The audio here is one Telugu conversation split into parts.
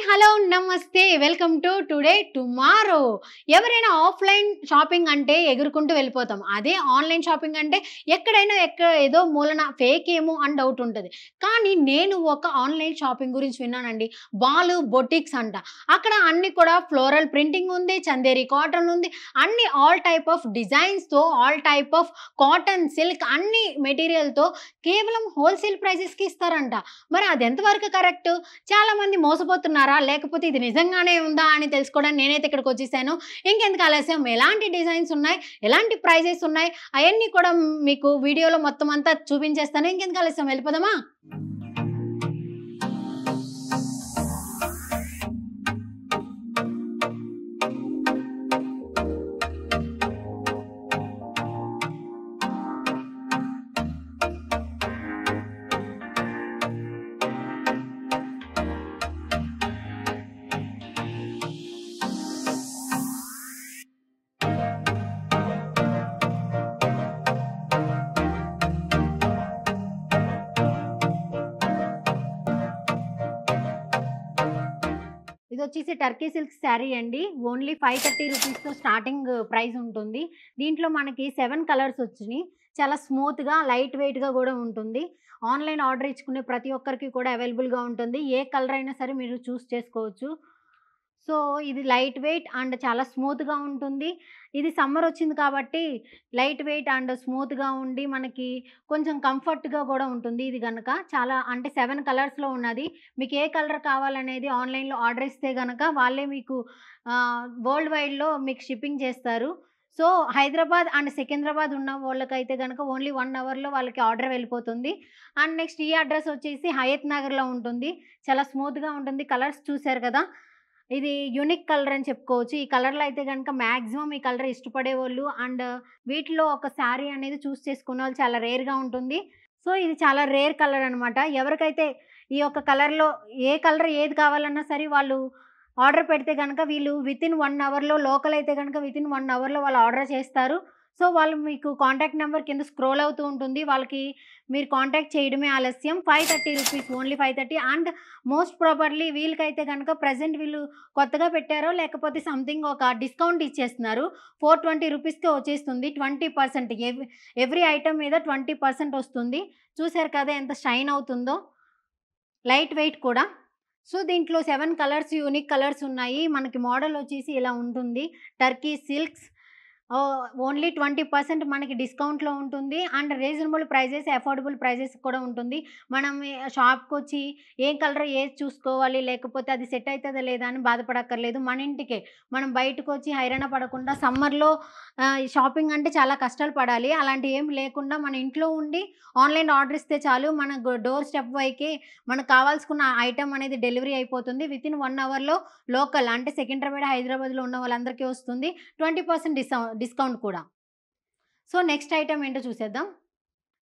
హలో, నమస్తే. Welcome to today tomorrow. ఎవరైనా ఆఫ్‌లైన్ షాపింగ్ అంటే ఎగురుకుంటూ వెళ్ళిపోతాం. అదే ఆన్‌లైన్ షాపింగ్ అంటే ఎక్కడైనా ఏదో మూలన ఫేక్ ఏమో అని డౌట్ ఉంటది. కానీ నేను ఒక ఆన్‌లైన్ షాపింగ్ గురించి విన్నానండి. బాలు బొటిక్స్ అంట. అక్కడ అన్నీ కూడా ఫ్లోరల్ ప్రింటింగ్ ఉంది, చందేరి కాటన్ ఉంది. అన్ని ఆల్ టైప్ ఆఫ్ డిజైన్స్‌తో, all type of cotton, silk అన్ని మెటీరియల్‌తో కేవలం హోల్‌సేల్ ప్రైజెస్‌కి ఇస్తారంట. మరి అది ఎంతవరకు కరెక్టు? చాలామంది మోసపోతున్నారా? లేకపోతే ఇది నిజంగానే ఉందా? అని తెలుసుకోవడానికి నేనైతే ఇక్కడికొచ్చేసాను. ఇంకెందుకు ఆలస్యం, ఎలాంటి డిజైన్స్ ఉన్నాయి, ఎలాంటి ప్రైజెస్ ఉన్నాయి, అయన్నీ కూడా మీకు వీడియోలో మొత్తం అంతా చూపించేస్తాను. ఇంకెందుకు ఆలస్యం, వెళ్ళిపోదామా? ఇదొచ్చేసి టర్కీ సిల్క్ శారీ అండి. ఓన్లీ 530 రూపీస్‌తో స్టార్టింగ్ ప్రైస్ ఉంటుంది. దీంట్లో మనకి 7 కలర్స్ వచ్చినియి. చాలా స్మూత్‌గా, లైట్ వెయిట్‌గా గూడా ఉంటుంది. ఆన్‌లైన్ ఆర్డర్ ఇచ్చుకునే ప్రతి ఒక్కరికి కూడా అవైలబుల్‌గా ఉంటుంది. ఏ కలర్ అయినా సరే మీరు చూస్ చేసుకోవచ్చు. సో, ఇది లైట్ వెయిట్ అండ్ చాలా స్మూత్‌గా ఉంటుంది. ఇది సమ్మర్ వచ్చింది కాబట్టి లైట్ వెయిట్ అండ్ స్మూత్‌గా ఉండి మనకి కొంచెం కంఫర్ట్‌గా గూడా ఉంటుంది ఇది గనక. చాలా అంటే 7 కలర్స్‌లో ఉన్నది. మీకు ఏ కలర్ కావాలనేది ఆన్‌లైన్‌లో ఆర్డర్ ఇస్తే గనక వాళ్ళే మీకు వరల్డ్ వైడ్‌లో మీకు షిప్పింగ్ చేస్తారు. సో, హైదరాబాద్ అండ్ సికింద్రాబాద్ ఉన్న వాళ్ళకైతే గనక ఓన్లీ 1 అవర్‌లో వాళ్ళకి ఆర్డర్ వెళ్ళిపోతుంది. అండ్ నెక్స్ట్ ఈ అడ్రెస్ వచ్చేసి హయత్ నగర్‌లో ఉంటుంది. చాలా స్మూత్‌గా ఉంటుంది. కలర్స్ చూసారు కదా! ఇది యూనిక్ కలర్ అని చెప్పుకోవచ్చు. ఈ కలర్‌లో అయితే గనక మాక్సిమం ఈ కలర్ ఇష్టపడేవోళ్ళు అండ్ వీటిలో ఒక శారీ అనేది చూస్ చేసుకున్నోళ్ళు చాలా రేర్‌గా ఉంటుంది. సో, ఇది చాలా రేర్ కలర్ అనమాట. ఎవరికైతే ఈ యొక్క కలర్‌లో ఏ కలర్ ఏది కావాలన్నా సరే వాళ్ళు ఆర్డర్ పెడితే గనక వీళ్ళు వితిన్ 1 అవర్‌లో, లోకల్ అయితే గనక వితిన్ 1 అవర్‌లో వాళ్ళు ఆర్డర్ చేస్తారు. సో, వాళ్ళు మీకు కాంటాక్ట్ నంబర్ కింద స్క్రోల్ అవుతూ ఉంటుంది. వాళ్ళకి మీరు కాంటాక్ట్ చేయడమే ఆలస్యం. 530 rupees, only 530 and most probably వీళ్ళకైతే గనక ప్రెజెంట్ వీళ్ళు కొత్తగా పెట్టారో లేకపోతే సంథింగ్ ఒక డిస్కౌంట్ ఇచ్చేస్తున్నారు. 420 రూపీస్‌కే వచ్చేస్తుంది. 20% ఎవ్రీ ఐటెమ్ మీద 20% వస్తుంది. చూసారు కదా ఎంత షైన్ అవుతుందో. లైట్ వెయిట్ కూడా. సో, దీంట్లో 7 కలర్స్, యూనిక్ కలర్స్ ఉన్నాయి. మనకి మోడల్ వచ్చేసి ఇలా ఉంటుంది. టర్కీ సిల్క్స్ ఓన్లీ 20% మనకి డిస్కౌంట్‌లో ఉంటుంది. And reasonable prices, affordable prices కూడా ఉంటుంది. మనం షాప్‌కొచ్చి ఏ కలర్ ఏది చూసుకోవాలి, లేకపోతే అది సెట్ అయితదా లేదా అని బాధపడక్కర్లేదు. మన ఇంటికే మనం బయటకొచ్చి హైరాణ పడకుండా సమ్మర్‌లో షాపింగ్ అంటే చాలా కష్టాలు పడాలి. అలాంటివి ఏమి లేకుండా మన ఇంట్లో ఉండి ఆన్‌లైన్ ఆర్డర్ ఇస్తే చాలు. మన డోర్ స్టెప్ వైకే మనకు కావాల్సుకున్న ఐటెమ్ అనేది డెలివరీ అయిపోతుంది. వితిన్ 1 అవర్‌లో లోకల్ అంటే సికింద్రాబాద్, హైదరాబాద్‌లో ఉన్న వాళ్ళందరికీ వస్తుంది. 20% డిస్కౌంట్ కూడా. సో, నెక్స్ట్ ఐటెమ్ ఏంటో చూసేద్దాం.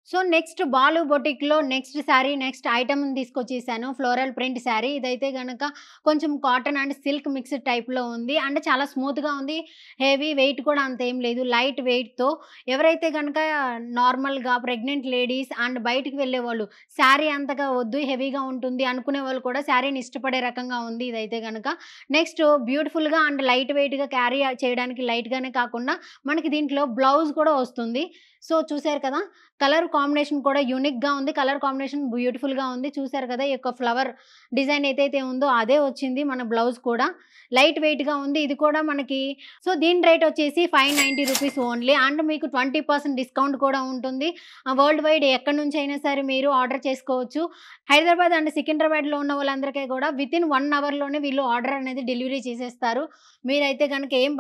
సో, నెక్స్ట్ బాలు బొటిక్‌లో నెక్స్ట్ శారీ, నెక్స్ట్ ఐటెమ్‌ని తీసుకొచ్చేసాను. Floral print sari. ఇదైతే గనక కొంచెం కాటన్ అండ్ సిల్క్ మిక్స్డ్ టైప్‌లో ఉంది. అంటే చాలా స్మూత్‌గా ఉంది. హెవీ వెయిట్ కూడా అంతేం లేదు. లైట్ వెయిట్‌తో ఎవరైతే గనక నార్మల్‌గా ప్రెగ్నెంట్ లేడీస్ అండ్ బయటికి వెళ్ళేవాళ్ళు శారీ అంతగా వద్దు, హెవీగా ఉంటుంది అనుకునే వాళ్ళు కూడా శారీని ఇష్టపడే రకంగా ఉంది ఇదైతే గనక. నెక్స్ట్ బ్యూటిఫుల్‌గా అండ్ లైట్ వెయిట్‌గా క్యారీ చేయడానికి లైట్‌గానే కాకుండా మనకి దీంట్లో బ్లౌజ్ కూడా వస్తుంది. సో, చూసారు కదా! కలర్ కాంబినేషన్ కూడా యూనిక్‌గా ఉంది. కలర్ కాంబినేషన్ బ్యూటిఫుల్‌గా ఉంది. చూసారు కదా! ఈ యొక్క ఫ్లవర్ డిజైన్ ఏదైతే ఉందో అదే వచ్చింది మన బ్లౌజ్ కూడా. లైట్ వెయిట్‌గా ఉంది. ఇది కూడా మనకి సో, దీని రేట్ వచ్చేసి 590 రూపీస్ ఓన్లీ అండ్ మీకు 20% డిస్కౌంట్ కూడా ఉంటుంది. వరల్డ్ వైడ్ ఎక్కడి నుంచైనా సరే మీరు ఆర్డర్ చేసుకోవచ్చు. హైదరాబాద్ అండ్ సికింద్రాబాద్‌లో ఉన్న వాళ్ళందరికీ కూడా వితిన్ 1 అవర్‌లోనే వీళ్ళు ఆర్డర్ అనేది డెలివరీ చేసేస్తారు. మీరైతే గనక ఏం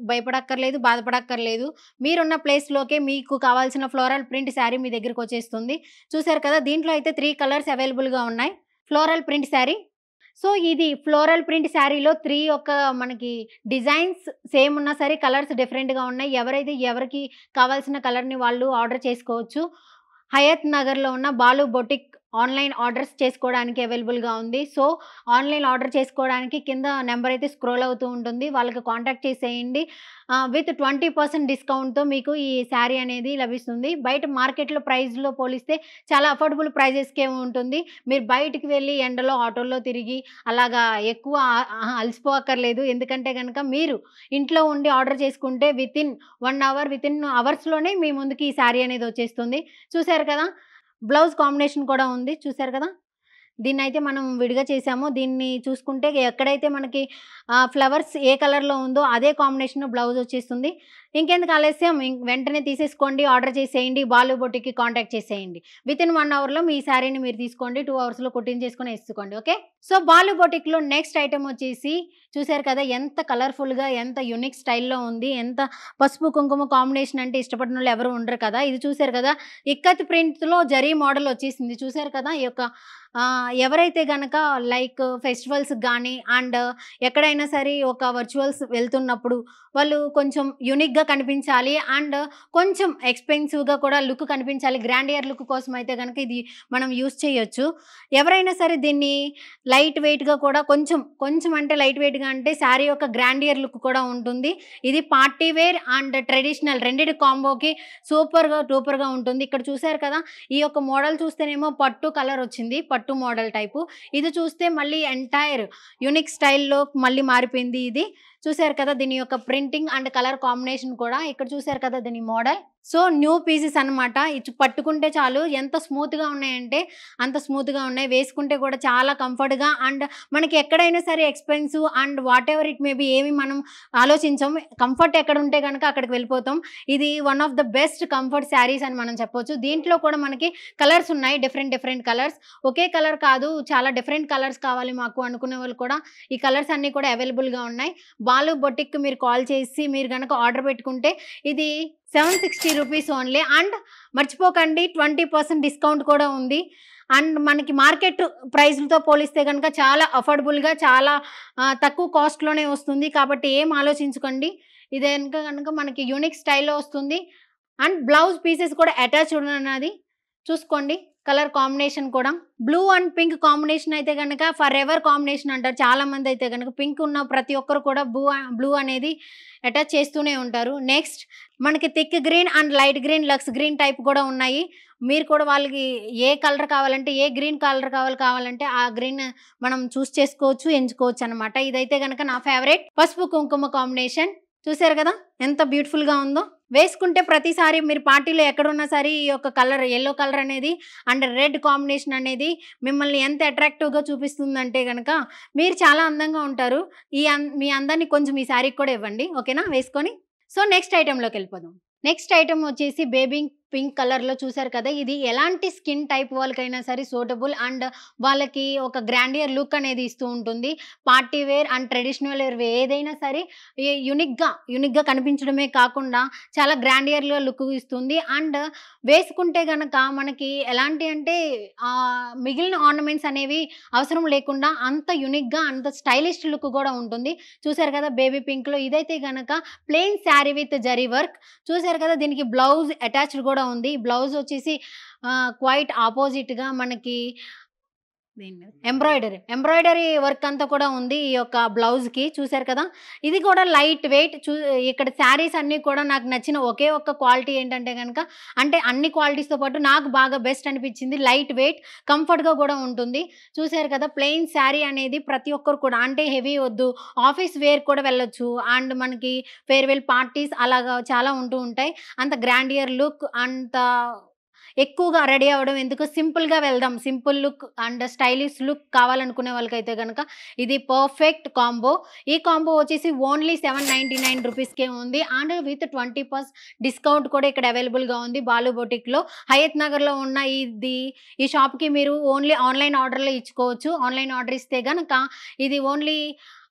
భయపడక్కర్లేదు, బాధపడక్కర్లేదు. మీరున్న ప్లేస్‌లోకే మీకు కావాల్సిన ఫ్లోరల్ ప్రింట్ శారీ మీ దగ్గరికొచ్చేస్తుంది. చూసారు కదా! దీంట్లో అయితే 3 కలర్స్ అవైలబుల్‌గా ఉన్నాయి. Floral print sari. సో, ఇది ఫ్లోరల్ ప్రింట్ శారీలో 3 మనకి డిజైన్స్ సేమ్ ఉన్నా సరే కలర్స్ డిఫరెంట్‌గా ఉన్నాయి. ఎవరికి కావాల్సిన కలర్‌ని వాళ్ళు ఆర్డర్ చేసుకోవచ్చు. హయత్ నగర్‌లో ఉన్న బాలు బొటిక్ ఆన్‌లైన్ ఆర్డర్స్ చేసుకోవడానికి అవైలబుల్‌గా ఉంది. సో, ఆన్‌లైన్ ఆర్డర్ చేసుకోవడానికి కింద నంబర్ అయితే స్క్రోల్ అవుతూ ఉంటుంది. వాళ్ళకి కాంటాక్ట్ చేసేయండి. విత్ 20% డిస్కౌంట్‌తో మీకు ఈ శారీ అనేది లభిస్తుంది. బయట మార్కెట్‌లో ప్రైస్‌లో పోలిస్తే చాలా అఫోర్డబుల్ ప్రైజెస్‌కే ఉంటుంది. మీరు బయటికి వెళ్లి ఎండలో, ఆటోల్లో తిరిగి అలాగా ఎక్కువ అలసిపోక్కర్లేదు. ఎందుకంటే గనక మీరు ఇంట్లో ఉండి ఆర్డర్ చేసుకుంటే వితిన్ 1 అవర్, వితిన్ అవర్స్‌లోనే మీ ముందుకి ఈ శారీ అనేది వచ్చేస్తుంది. చూసారు కదా! బ్లౌజ్ కాంబినేషన్ కూడా ఉంది. చూసారు కదా! దీన్నైతే మనం విడిగా చేసాము. దీన్ని చూసుకుంటే ఎక్కడైతే మనకి ఫ్లవర్స్ ఏ కలర్‌లో ఉందో అదే కాంబినేషన్ బ్లౌజ్ వచ్చేస్తుంది. ఇంకెందుకు ఆలస్యం వెంటనే తీసేసుకోండి. ఆర్డర్ చేసేయండి. బాలు బొటిక్‌కి కాంటాక్ట్ చేసేయండి. వితిన్ 1 అవర్‌లో మీ శారీని మీరు తీసుకోండి. 2 అవర్స్‌లో కుట్టించేసుకొని ఏసుకోండి. ఓకే. సో, బాలు బొటిక్‌లో నెక్స్ట్ ఐటెమ్ వచ్చేసి చూసారు కదా! ఎంత కలర్‌ఫుల్‌గా ఎంత యూనిక్ స్టైల్‌లో ఉంది. ఎంత పసుపు, కుంకుమ కాంబినేషన్ అంటే ఇష్టపడనోళ్ళు ఎవరు ఉండరు కదా! ఇది చూసారు కదా! ఇక్కత్ ప్రింట్‌లో జరీ మోడల్ వచ్చేసింది. చూసారు కదా! ఈ యొక్క ఎవరైతే గనక లైక్ ఫెస్టివల్స్‌కి గానీ అండ్ ఎక్కడైనా సరే ఒక వర్చువల్స్ వెళ్తున్నప్పుడు వాళ్ళు కొంచెం యూనిక్‌గా కనిపించాలి అండ్ కొంచెం ఎక్స్‌పెన్సివ్‌గా కూడా లుక్ కనిపించాలి. గ్రాండియర్ లుక్ కోసం అయితే గనక ఇది మనం యూజ్ చేయొచ్చు. ఎవరైనా సరే దీన్ని లైట్ వెయిట్‌గా కూడా కొంచెం అంటే లైట్ వెయిట్‌గా అంటే శారీ యొక్క గ్రాండియర్ లుక్ కూడా ఉంటుంది. ఇది పార్టీ వేర్ అండ్ ట్రెడిషనల్ రెండిటి కాంబోకి సూపర్‌గా, డూపర్‌గా ఉంటుంది. ఇక్కడ చూసారు కదా! ఈ యొక్క మోడల్ చూస్తేనేమో పట్టు కలర్ వచ్చింది. పట్టు మోడల్ టైపు. ఇది చూస్తే మళ్ళీ ఎంటైర్ యూనిక్ స్టైల్‌లో మళ్ళీ మారిపోయింది ఇది. చూసారు కదా! దీని యొక్క ప్రింటింగ్ అండ్ కలర్ కాంబినేషన్ కూడా ఇక్కడ చూసారు కదా! దీని మోడల్. సో, న్యూ పీసెస్ అన్నమాట. పట్టుకుంటే చాలు ఎంత స్మూత్‌గా ఉన్నాయంటే అంత స్మూత్‌గా ఉన్నాయి. వేసుకుంటే కూడా చాలా కంఫర్ట్‌గా అండ్ మనకి ఎక్కడైనా సరే expensive and whatever it may be ఏమి మనం ఆలోచించం. కంఫర్ట్ ఎక్కడుంటే గనక అక్కడికి వెళ్ళిపోతాం. ఇది one of the best comfort saris అని మనం చెప్పొచ్చు. దీంట్లో కూడా మనకి కలర్స్ ఉన్నాయి. Different colours. ఒకే కలర్ కాదు చాలా డిఫరెంట్ కలర్స్ కావాలి మాకు అనుకునే వాళ్ళు కూడా ఈ కలర్స్ అన్నీ కూడా అవైలబుల్‌గా ఉన్నాయి. బాలు బొటిక్‌కి మీరు కాల్ చేసి మీరు గనక ఆర్డర్ పెట్టుకుంటే ఇది రూ. 760 ఓన్లీ అండ్ మర్చిపోకండి 20% డిస్కౌంట్ కూడా ఉంది. అండ్ మనకి మార్కెట్ ప్రైస్‌లతో పోలిస్తే గనక చాలా అఫోర్డబుల్‌గా చాలా తక్కువ కాస్ట్‌లోనే వస్తుంది. కాబట్టి ఏం ఆలోచించకండి. ఇది గనక మనకి యూనిక్ స్టైల్‌లో వస్తుంది. అండ్ బ్లౌజ్ పీసెస్ కూడా అటాచ్డ్ ఉన్నది. చూసుకోండి. కలర్ కాంబినేషన్ కూడా. బ్లూ అండ్ పింక్ కాంబినేషన్ అయితే గనక ఫరెవర్ కాంబినేషన్ అంటారు. చాలామందయితే గనక పింక్ ఉన్న ప్రతి ఒక్కరు కూడా బ్లూ అనేది అటాచ్ చేస్తూనే ఉంటారు. నెక్స్ట్ మనకి thick green and light green, lux green type కూడా ఉన్నాయి. మీరు కూడా వాళ్ళకి ఏ కలర్ కావాలంటే, ఏ గ్రీన్ కలర్ కావాలంటే ఆ గ్రీన్ మనం చూస్ చేసుకోవచ్చు, ఎంచుకోవచ్చనమాట. ఇదైతే గనక నా ఫేవరెట్ పసుపు, కుంకుమ కాంబినేషన్. చూసారు కదా! ఎంత బ్యూటిఫుల్‌గా ఉందో. వేసుకుంటే ప్రతిసారి మీరు పార్టీలో ఎక్కడున్నా సరే ఈ యొక్క కలర్ యెల్లో కలర్ అనేది అండ్ రెడ్ కాంబినేషన్ అనేది మిమ్మల్ని ఎంత అట్రాక్టివ్‌గా చూపిస్తుందంటే గనక మీరు చాలా అందంగా ఉంటారు. మీ అందాన్ని కొంచెం ఈ శారీకి కూడా ఇవ్వండి. ఓకేనా? వేసుకొని. సో, నెక్స్ట్ ఐటెమ్‌లోకెళ్ళిపోదాం. నెక్స్ట్ ఐటెమ్ వచ్చేసి బేబీ పింక్ కలర్‌లో చూసారు కదా! ఇది ఎలాంటి స్కిన్ టైప్ వాళ్ళకైనా సరే సూటబుల్ అండ్ వాళ్ళకి ఒక గ్రాండియర్ లుక్ అనేది ఇస్తూ ఉంటుంది. Party wear and traditional wear ఏదైనా సరే యూనిక్‌గా కనిపించడమే కాకుండా చాలా గ్రాండియర్‌గా లుక్ ఇస్తుంది. అండ్ వేసుకుంటే గనక మనకి ఎలాంటి అంటే మిగిలిన ఆర్నమెంట్స్ అనేవి అవసరం లేకుండా అంత యూనిక్‌గా అంత స్టైలిష్ లుక్ కూడా ఉంటుంది. చూసారు కదా! బేబీ పింక్‌లో ఇదైతే గనక plain sari with zari work. చూసారు కదా! దీనికి బ్లౌజ్ అటాచ్డ్ కూడా ఉంది. బ్లౌజ్ వచ్చేసి క్వైట్ అపోజిట్‌గా మనకి ఎంబ్రాయిడరీ వర్క్ అంతా కూడా ఉంది ఈ యొక్క బ్లౌజ్‌కి. చూసారు కదా! ఇది కూడా లైట్ వెయిట్ ఇక్కడ శారీస్ అన్నీ కూడా నాకు నచ్చిన ఒకే ఒక్క క్వాలిటీ ఏంటంటే గనక అంటే అన్ని క్వాలిటీస్‌తో పాటు నాకు బాగా బెస్ట్ అనిపించింది లైట్ వెయిట్, కంఫర్ట్‌గా కూడా ఉంటుంది. చూసారు కదా! ప్లెయిన్ శారీ అనేది ప్రతి ఒక్కరు కూడా అంటే హెవీ వద్దు, ఆఫీస్ వేర్ కూడా వెళ్ళొచ్చు. అండ్ మనకి ఫేర్‌వెల్ పార్టీస్ అలాగా చాలా ఉంటూ ఉంటాయి. అంత గ్రాండియర్ లుక్ అంత ఎక్కువగా రెడీ అవ్వడం ఎందుకు సింపుల్‌గా వెళ్దాం. Simple look and stylish look కావాలనుకునే వాళ్ళకైతే గనక ఇది పర్ఫెక్ట్ కాంబో. ఈ కాంబో వచ్చేసి ఓన్లీ రూ. 799 ఉంది. అండ్ విత్ 20% డిస్కౌంట్ కూడా ఇక్కడ అవైలబుల్‌గా ఉంది బాలు బొటిక్‌లో. హయత్ నగర్‌లో ఉన్న ఈ షాప్‌కి మీరు ఓన్లీ ఆన్‌లైన్ ఆర్డర్‌లే ఇచ్చుకోవచ్చు. ఆన్‌లైన్ ఆర్డర్ ఇస్తే గనక ఇది ఓన్లీ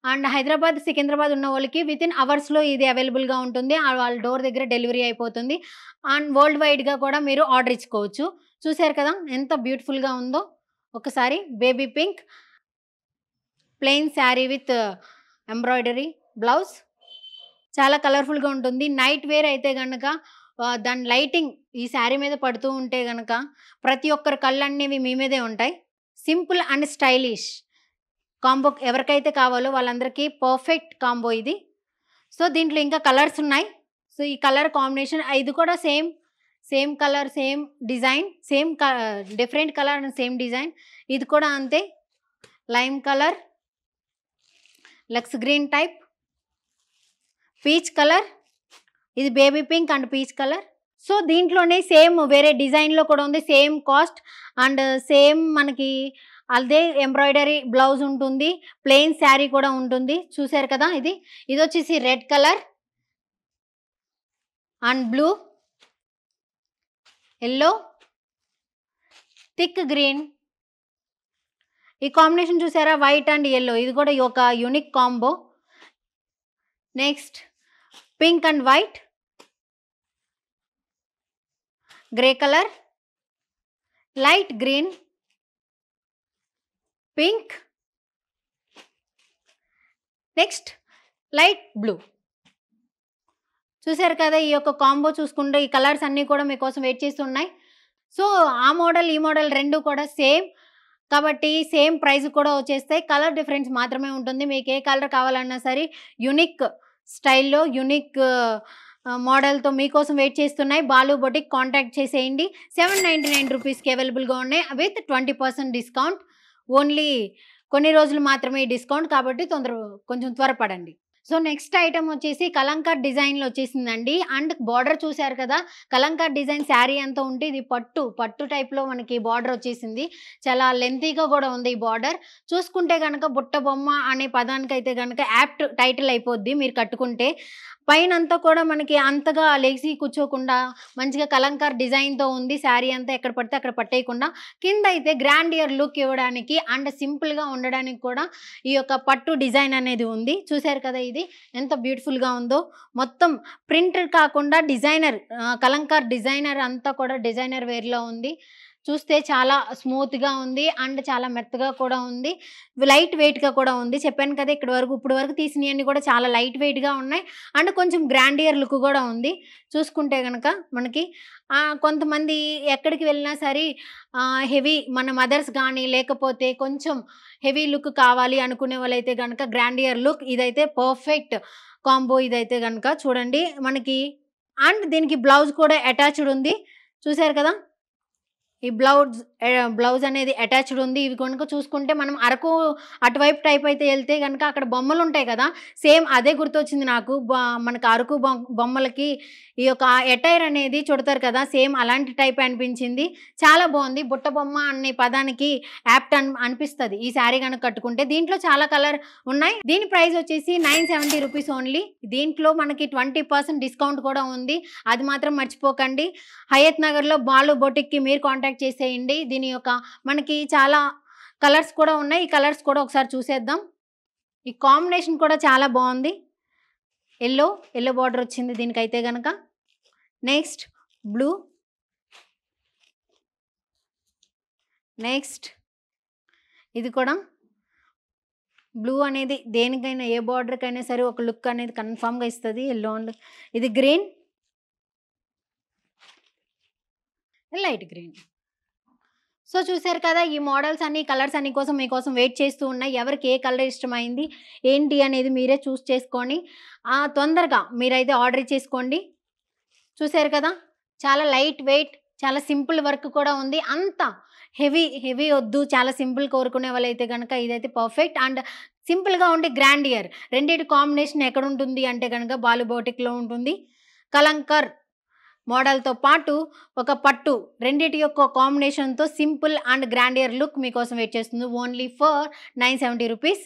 అండ్ హైదరాబాద్, సికింద్రాబాద్ ఉన్నవోళ్ళకి వితిన్ అవర్స్‌లో ఇది అవైలబుల్‌గా ఉంటుంది. వాళ్ళ డోర్ దగ్గర డెలివరీ అయిపోతుంది. అండ్ వరల్డ్ వైడ్‌గా కూడా మీరు ఆర్డర్ ఇచ్చుకోవచ్చు. చూసారు కదా! ఎంత బ్యూటిఫుల్‌గా ఉందో. ఒకసారి baby pink plain sari with embroidery blouse చాలా కలర్‌ఫుల్‌గా ఉంటుంది. నైట్ వేర్ అయితే గనక దాని లైటింగ్ ఈ శారీ మీద పడుతూ ఉంటే గనక ప్రతి ఒక్కరి కళ్ళనేవి మీ మీదే ఉంటాయి. సింపుల్ అండ్ స్టైలిష్ కాంబో ఎవరికైతే కావాలో వాళ్ళందరికీ పర్ఫెక్ట్ కాంబో ఇది. సో, దీంట్లో ఇంకా కలర్స్ ఉన్నాయి. సో, ఈ కలర్ కాంబినేషన్ ఇది కూడా same colour, same design, different colour and same design. ఇది కూడా అంతే. Lime colour, lux green type, peach colour, ఇది baby pink and peach colour. So, దీంట్లోనే సేమ్ వేరే డిజైన్‌లో కూడా ఉంది. సేమ్ కాస్ట్ అండ్ సేమ్ మనకి అదే ఎంబ్రాయిడరీ బ్లౌజ్ ఉంటుంది. ప్లెయిన్ శారీ కూడా ఉంటుంది. చూసారు కదా ఇది. ఇదొచ్చేసి red colour and blue, yellow, thick green. ఈ కాంబినేషన్ చూసారా? White and yellow. ఇది కూడా ఒక unique combo. Next pink and white, grey colour, light green, pink, next light blue. చూసారు కదా ఈ యొక్క కాంబో చూసుకుంటే ఈ కలర్స్ అన్నీ కూడా మీకోసం వెయిట్ చేస్తున్నాయి. సో, ఆ మోడల్ ఈ మోడల్ 2 కూడా సేమ్. కాబట్టి సేమ్ ప్రైస్ కూడా వచ్చేస్తాయి. కలర్ డిఫరెన్స్ మాత్రమే ఉంటుంది. మీకు ఏ కలర్ కావాలన్నా సరే యూనిక్ స్టైల్‌లో యూనిక్ మోడల్‌తో మీకోసం వెయిట్ చేస్తున్నాయి. బాలు బొటిక్ కాంటాక్ట్ చేసేయండి. 799 రూపీస్‌కి అవైలబుల్‌గా ఉన్నాయి విత్ 20% డిస్కౌంట్. ఓన్లీ కొన్ని రోజులు మాత్రమే ఈ డిస్కౌంట్ కాబట్టి కొంచెం త్వరపడండి. సో, నెక్స్ట్ ఐటమ్ వచ్చేసి కలంకార్ డిజైన్‌లో వచ్చేసిందండి. అండ్ బార్డర్ చూసారు కదా! కలంకార్ డిజైన్ శారీ అంతా ఉంటే ఇది పట్టు టైప్‌లో మనకి బార్డర్ వచ్చేసింది. చాలా లెంతీగా కూడా ఉంది ఈ బార్డర్. చూసుకుంటే గనక బుట్ట బొమ్మ అనే పదానికైతే గనక యాప్ట్ టైటిల్ అయిపోద్ది మీరు కట్టుకుంటే. పైనంతా కూడా మనకి అంతగా లెగిసి కూర్చోకుండా మంచిగా కలంకార్ డిజైన్‌తో ఉంది. శారీ అంతా ఎక్కడ పడితే అక్కడ పట్టేయకుండా. కిందైతే గ్రాండియర్ లుక్ ఇవ్వడానికి అండ్ సింపుల్‌గా ఉండడానికి కూడా ఈ యొక్క పట్టు డిజైన్ అనేది ఉంది. చూసారు కదా ఇది ఎంత బ్యూటిఫుల్‌గా ఉందో. మొత్తం ప్రింటెడ్ కాకుండా కలంకార్ డిజైనర్ అంతా కూడా డిజైనర్ వేర్‌లో ఉంది. చూస్తే చాలా స్మూత్‌గా ఉంది అండ్ చాలా మెత్తగా కూడా ఉంది. లైట్ వెయిట్‌గా కూడా ఉంది. చెప్పాను కదా ఇప్పుడు వరకు తీసినయన్నీ కూడా చాలా లైట్ వెయిట్‌గా ఉన్నాయి. అండ్ కొంచెం గ్రాండియర్ లుక్ కూడా ఉంది. చూసుకుంటే గనక మనకి కొంతమంది ఎక్కడికి వెళ్ళినా సరే హెవీ మన మదర్స్ గానీ లేకపోతే కొంచెం హెవీ లుక్ కావాలి అనుకునే వాళ్ళైతే గనక గ్రాండియర్ లుక్ ఇదైతే పర్ఫెక్ట్ కాంబో ఇదైతే గనక చూడండి మనకి. అండ్ దీనికి బ్లౌజ్ కూడా అటాచ్డ్ ఉంది. చూసారు కదా! ఈ బ్లౌజ్ అనేది అటాచ్డ్ ఉంది. ఇవి గనుక చూసుకుంటే మనం అరకు అటువైపు టైప్ అయితే ఎళ్తే గనక అక్కడ బొమ్మలుంటాయి కదా! సేమ్ అదే గుర్తొచ్చింది నాకు. మనకు అరకు బొమ్మలకి ఈ యొక్క ఎటైర్ అనేది చుడతారు కదా! సేమ్ అలాంటి టైపే అనిపించింది. చాలా బావుంది. బుట్ట బొమ్మ అనే పదానికి యాప్ట్ అనిపిస్తది ఈ శారీ గనక కట్టుకుంటే. దీంట్లో చాలా కలర్ ఉన్నాయి. దీని ప్రైస్ వచ్చేసి 970 రూపీస్ ఓన్లీ. దీంట్లో మనకి 20% డిస్కౌంట్ కూడా ఉంది. అది మాత్రం మర్చిపోకండి. హయత్ నగర్‌లో బాలు బొటిక్‌కి మీరు కాంటాక్ట్ చేసేయండి. దీని యొక్క మనకి చాలా కలర్స్ కూడా ఉన్నాయి. ఈ కలర్స్ కూడా ఒకసారి చూసేద్దాం. ఈ కాంబినేషన్ కూడా చాలా బావుంది. యెల్లో బార్డర్ వచ్చింది దీనికైతే గనక. నెక్స్ట్ బ్లూ, నెక్స్ట్ ఇది కూడా బ్లూ అనేది దేనికైనా ఏ బార్డర్‌కైనా సరే ఒక లుక్ అనేది కన్ఫర్మ్‌గా ఇస్తది. యెల్లో అండ్ ఇది గ్రీన్, లైట్ గ్రీన్. సో, చూసారు కదా! ఈ మోడల్స్ అన్ని కలర్స్ అన్ని కోసం మీకోసం వెయిట్ చేస్తూ ఉన్నాయి. ఎవరికి ఏ కలర్ ఇష్టమైంది ఏంటి అనేది మీరే చూస్ చేసుకొని తొందరగా మీరైతే ఆర్డర్ ఇచ్చేసుకోండి. చూసారు కదా! చాలా లైట్ వెయిట్, చాలా సింపుల్ వర్క్ కూడా ఉంది. అంత హెవీ వద్దు, చాలా సింపుల్ కోరుకునే వాళ్ళైతే గనక ఇదైతే పర్ఫెక్ట్. అండ్ సింపుల్‌గా ఉండి గ్రాండియర్ రెండిటి కాంబినేషన్ ఎక్కడుంటుంది అంటే గనక బాలు బొటిక్‌లో ఉంటుంది. కలంకార్ మోడల్‌తో పాటు ఒక పట్టు రెండిటి యొక్క కాంబినేషన్‌తో సింపుల్ అండ్ గ్రాండియర్ లుక్ మీకోసం వెయిట్ చేస్తుంది. Only for 970 rupees.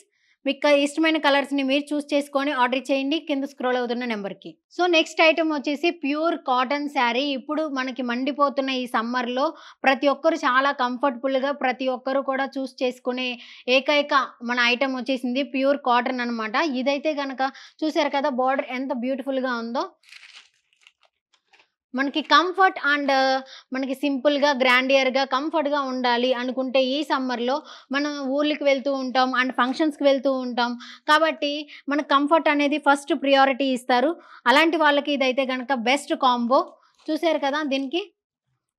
మీకు ఇష్టమైన కలర్స్‌ని మీరు చూస్ చేసుకొని ఆర్డర్ చేయండి కింద స్క్రోల్ అవుతున్న నెంబర్‌కి. సో, నెక్స్ట్ ఐటమ్ వచ్చేసి ప్యూర్ కాటన్ శారీ. ఇప్పుడు మనకి మండిపోతున్న ఈ సమ్మర్‌లో ప్రతి ఒక్కరు చాలా కంఫర్టబుల్‌గా ప్రతి ఒక్కరు కూడా చూస్ చేసుకునే ఏకైక మన ఐటమ్ వచ్చేసింది ప్యూర్ కాటన్ అనమాట. ఇదైతే గనక చూసారు కదా! బార్డర్ ఎంత బ్యూటిఫుల్‌గా ఉందో. మనకి కంఫర్ట్ అండ్ మనకి సింపుల్‌గా, గ్రాండియర్‌గా, కంఫర్ట్‌గా ఉండాలి అనుకుంటే ఈ సమ్మర్‌లో మనం ఊర్లకి వెళ్తూ ఉంటాం అండ్ ఫంక్షన్స్‌కి వెళ్తూ ఉంటాం. కాబట్టి మనకు కంఫర్ట్ అనేది ఫస్ట్ ప్రియారిటీ ఇస్తారు. అలాంటి వాళ్ళకి ఇదైతే గనక బెస్ట్ కాంబో. చూసారు కదా దీనికి.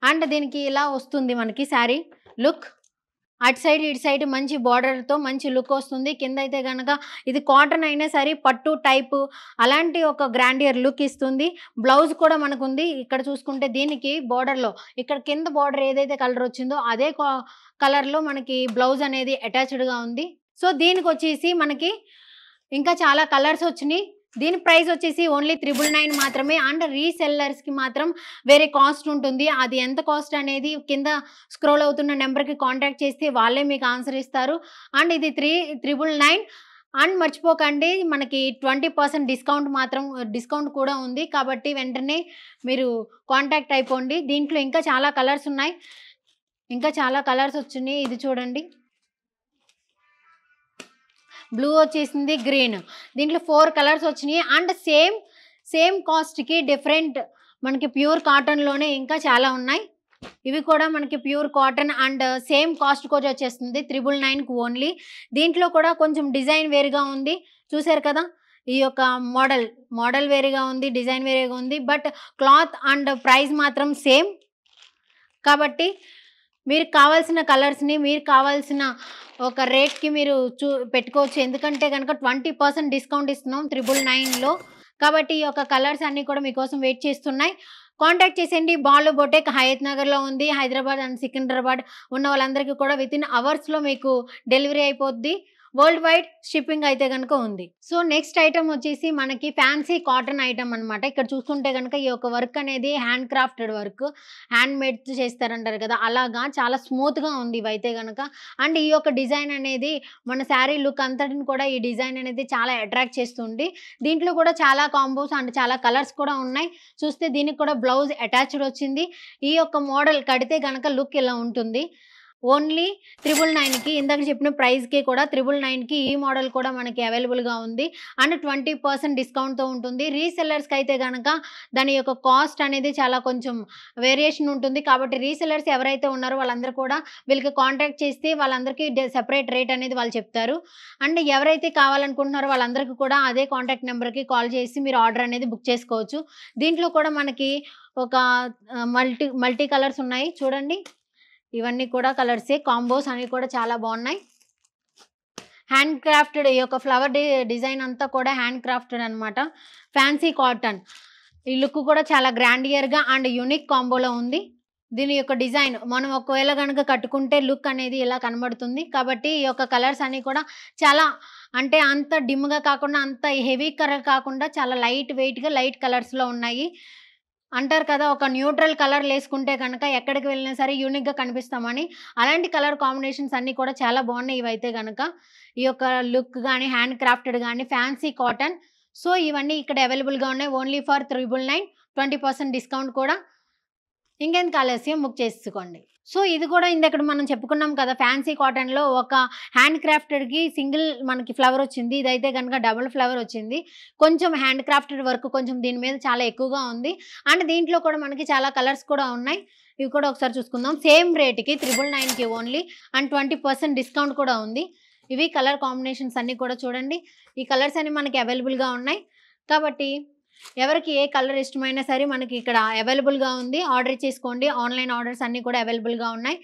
అండ్ దీనికి ఇలా వస్తుంది మనకి శారీ లుక్. అటు సైడ్ ఇటు సైడ్ మంచి బార్డర్‌తో మంచి లుక్ వస్తుంది. కిందైతే గనక ఇది కాటన్ అయినా సరే పట్టు టైపు అలాంటి ఒక గ్రాండియర్ లుక్ ఇస్తుంది. బ్లౌజ్ కూడా మనకుంది. ఇక్కడ చూసుకుంటే దీనికి బార్డర్‌లో ఇక్కడ కింద బార్డర్ ఏదైతే కలర్ వచ్చిందో అదే కలర్‌లో మనకి బ్లౌజ్ అనేది అటాచ్డ్‌గా ఉంది. సో, దీనికొచ్చేసి మనకి ఇంకా చాలా కలర్స్ వచ్చినియి. దీని ప్రైస్ వచ్చేసి ఓన్లీ 999 మాత్రమే. అండ్ రీసెల్లర్స్‌కి మాత్రం వేరే కాస్ట్ ఉంటుంది. అది ఎంత కాస్ట్ అనేది కింద స్క్రోల్ అవుతున్న నెంబర్‌కి కాంటాక్ట్ చేస్తే వాళ్ళే మీకు ఆన్సర్ ఇస్తారు. అండ్ ఇది 999. అండ్ మర్చిపోకండి మనకి 20% డిస్కౌంట్ కూడా ఉంది. కాబట్టి వెంటనే మీరు కాంటాక్ట్ అయిపోండి. దీంట్లో ఇంకా చాలా కలర్స్ ఉన్నాయి. ఇంకా చాలా కలర్స్ వచ్చినియి. ఇది చూడండి. బ్లూ వచ్చేసింది, గ్రీన్. దీంట్లో 4 కలర్స్ వచ్చినియి. అండ్ సేమ్ కాస్ట్‌కి డిఫరెంట్ మనకి ప్యూర్ కాటన్‌లోనే ఇంకా చాలా ఉన్నాయి. ఇవి కూడా మనకి ప్యూర్ కాటన్ అండ్ సేమ్ కాస్ట్‌కొచ్చి వచ్చేస్తుంది 999కి ఓన్లీ. దీంట్లో కూడా కొంచెం డిజైన్ వేరుగా ఉంది. చూసారు కదా! ఈ యొక్క మోడల్ వేరేగా ఉంది. డిజైన్ వేరేగా ఉంది. బట్ క్లాత్ అండ్ ప్రైస్ మాత్రం సేమ్. కాబట్టి మీరు కావాల్సిన కలర్స్‌ని మీరు కావాల్సిన ఒక రేట్‌కి మీరు పెట్టుకోవచ్చు. ఎందుకంటే గనక 20% డిస్కౌంట్ ఇస్తున్నాం 999లో. కాబట్టి ఈ యొక్క కలర్స్ అన్నీ కూడా మీకోసం వెయిట్ చేస్తున్నాయి. కాంటాక్ట్ చేసేయండి. బాలు బొటిక్ హయత్ నగర్‌లో ఉంది. హైదరాబాద్ అండ్ సికింద్రాబాద్ ఉన్న వాళ్ళందరికీ కూడా వితిన్ అవర్స్‌లో మీకు డెలివరీ అయిపోద్ది. వరల్డ్ వైడ్ షిప్పింగ్ అయితే గనుక ఉంది. సో, నెక్స్ట్ ఐటెమ్ వచ్చేసి మనకి ఫ్యాన్సీ కాటన్ ఐటెమ్ అనమాట. ఇక్కడ చూసుకుంటే గనుక ఈ యొక్క వర్క్ అనేది hand crafted work. Hand made చేస్తారంటారు కదా! అలాగా చాలా స్మూత్‌గా ఉంది ఇవైతే గనక. అండ్ ఈ యొక్క డిజైన్ అనేది మన శారీ లుక్ అంతటిని కూడా ఈ డిజైన్ అనేది చాలా అట్రాక్ట్ చేస్తుంది. దీంట్లో కూడా చాలా కాంబోస్ అండ్ చాలా కలర్స్ కూడా ఉన్నాయి. చూస్తే దీనికి కూడా బ్లౌజ్ అటాచ్డ్ వచ్చింది. ఈ యొక్క మోడల్ కడితే గనక లుక్ ఇలా ఉంటుంది. ఓన్లీ 999కి ఇందాక చెప్పిన ప్రైస్‌కి కూడా 999కి ఈ మోడల్ కూడా మనకి అవైలబుల్‌గా ఉంది. అండ్ 20% డిస్కౌంట్‌తో ఉంటుంది. రీసెల్లర్స్‌కి అయితే గనక దాని యొక్క కాస్ట్ అనేది చాలా కొంచెం వేరియేషన్ ఉంటుంది. కాబట్టి రీసెల్లర్స్ ఎవరైతే ఉన్నారో వాళ్ళందరూ కూడా వీళ్ళకి కాంటాక్ట్ చేస్తే వాళ్ళందరికీ సెపరేట్ రేట్ అనేది వాళ్ళు చెప్తారు. అండ్ ఎవరైతే కావాలనుకుంటున్నారో వాళ్ళందరికీ కూడా అదే కాంటాక్ట్ నెంబర్‌కి కాల్ చేసి మీరు ఆర్డర్ అనేది బుక్ చేసుకోవచ్చు. దీంట్లో కూడా మనకి ఒక మల్టీ కలర్స్ ఉన్నాయి చూడండి. ఇవన్నీ కూడా కలర్సే. కాంబోస్ అన్నీ కూడా చాలా బాగున్నాయి. హ్యాండ్ క్రాఫ్టెడ్ ఈ యొక్క ఫ్లవర్ డిజైన్ అంతా కూడా హ్యాండ్ క్రాఫ్టెడ్ అనమాట. Fancy cotton. ఈ లుక్ కూడా చాలా గ్రాండియర్‌గా అండ్ యూనిక్ కాంబోలో ఉంది. దీని యొక్క డిజైన్ మనం ఒకవేళ గనక కట్టుకుంటే లుక్ అనేది ఇలా కనబడుతుంది. కాబట్టి ఈ యొక్క కలర్స్ అన్నీ కూడా చాలా అంటే అంత డిమ్‌గా కాకుండా, అంత హెవీ కలర్ కాకుండా చాలా లైట్ వెయిట్‌గా లైట్ కలర్స్‌లో ఉన్నాయి. అంటారు కదా! ఒక న్యూట్రల్ కలర్‌లేసుకుంటే గనక ఎక్కడికి వెళ్ళినా సరే యూనిక్‌గా కనిపిస్తామని. అలాంటి కలర్ కాంబినేషన్స్ అన్నీ కూడా చాలా బాగున్నాయి ఇవైతే గనక. ఈ యొక్క లుక్ గాని, హ్యాండ్ క్రాఫ్టెడ్ గాని, ఫ్యాన్సీ కాటన్. సో, ఇవన్నీ ఇక్కడ అవైలబుల్‌గా ఉన్నాయి. ఓన్లీ ఫర్ 999 20% డిస్కౌంట్ కూడా. ఇంకెందుకు ఆలస్యం బుక్ చేసుకోండి. సో, ఇది కూడా ఇందాకడ మనం చెప్పుకున్నాం కదా! ఫ్యాన్సీ కాటన్‌లో ఒక హ్యాండ్ క్రాఫ్టెడ్‌కి సింగిల్ మనకి ఫ్లవర్ వచ్చింది. ఇదైతే గనక డబుల్ ఫ్లవర్ వచ్చింది. కొంచెం హ్యాండ్ క్రాఫ్టెడ్ వర్క్ కొంచెం దీని మీద చాలా ఎక్కువగా ఉంది. అండ్ దీంట్లో కూడా మనకి చాలా కలర్స్ కూడా ఉన్నాయి. ఇవి కూడా ఒకసారి చూసుకుందాం. సేమ్ రేట్‌కి 999కి ఓన్లీ అండ్ 20% డిస్కౌంట్ కూడా ఉంది. ఇవి కలర్ కాంబినేషన్స్ అన్నీ కూడా చూడండి. ఈ కలర్స్ అన్నీ మనకి అవైలబుల్‌గా ఉన్నాయి. కాబట్టి ఎవరికి ఏ కలర్ ఇష్టమైనా సరే మనకి ఇక్కడ అవైలబుల్‌గా ఉంది. ఆర్డర్ చేసుకోండి. ఆన్‌లైన్ ఆర్డర్స్ అన్నీ కూడా అవైలబుల్‌గా ఉన్నాయి.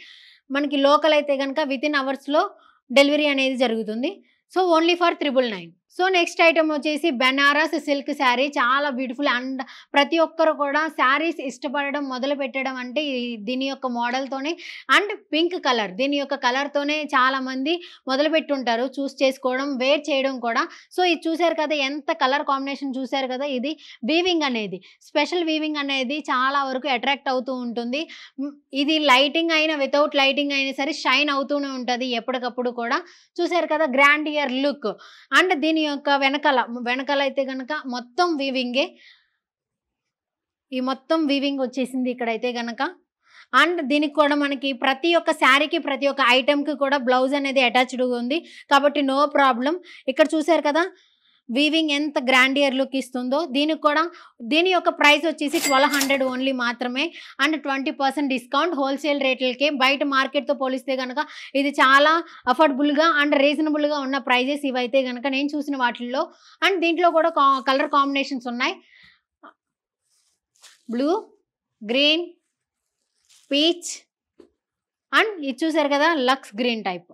మనకి లోకల్ అయితే గనక వితిన్ అవర్స్‌లో డెలివరీ అనేది జరుగుతుంది. So, only for 999. So, next item వచ్చేసి బెనారస్ సిల్క్ శారీ. చాలా బ్యూటిఫుల్ అండ్ ప్రతి ఒక్కరు కూడా శారీస్ ఇష్టపడడం మొదలుపెట్టడం అంటే దీని యొక్క మోడల్‌తోనే అండ్ పింక్ కలర్. దీని యొక్క కలర్‌తోనే చాలామంది మొదలుపెట్టుంటారు చూస్ చేసుకోవడం, వేర్ చేయడం కూడా. సో, ఇది చూసారు కదా! ఎంత కలర్ కాంబినేషన్ చూసారు కదా! ఇది వీవింగ్ అనేది స్పెషల్ వీవింగ్ అనేది చాలా వరకు అట్రాక్ట్ అవుతూ ఉంటుంది. ఇది లైటింగ్ అయినా వితౌట్ లైటింగ్ అయినా సరే షైన్ అవుతూనే ఉంటది ఎప్పటికప్పుడు కూడా. చూసారు కదా! Grandeur look. అండ్ దీని యొక్క వెనకాల అయితే గనక మొత్తం వీవింగే. ఈ మొత్తం వీవింగ్ వచ్చేసింది ఇక్కడైతే గనక. అండ్ దీనికి కూడా మనకి ప్రతి ఒక్క శారీకి, ప్రతి ఒక్క ఐటెమ్‌కి కూడా బ్లౌజ్ అనేది అటాచ్డ్‌గా ఉంది. కాబట్టి నో ప్రాబ్లమ్. ఇక్కడ చూసారు కదా! వీవింగ్ ఎంత గ్రాండియర్ లుక్ ఇస్తుందో. దీని యొక్క ప్రైస్ వచ్చేసి 1200 ఓన్లీ మాత్రమే. అండ్ 20% డిస్కౌంట్ హోల్‌సేల్ రేట్లకే. బయట మార్కెట్‌తో పోలిస్తే గనక ఇది చాలా అఫోర్డబుల్‌గా అండ్ రీజనబుల్‌గా ఉన్న ప్రైజెస్ ఇవైతే గనక నేను చూసిన వాటిల్లో. అండ్ దీంట్లో కూడా కలర్ కాంబినేషన్స్ ఉన్నాయి. బ్లూ, గ్రీన్, పీచ్ అండ్ ఇది చూసారు కదా లక్స్ గ్రీన్ టైప్.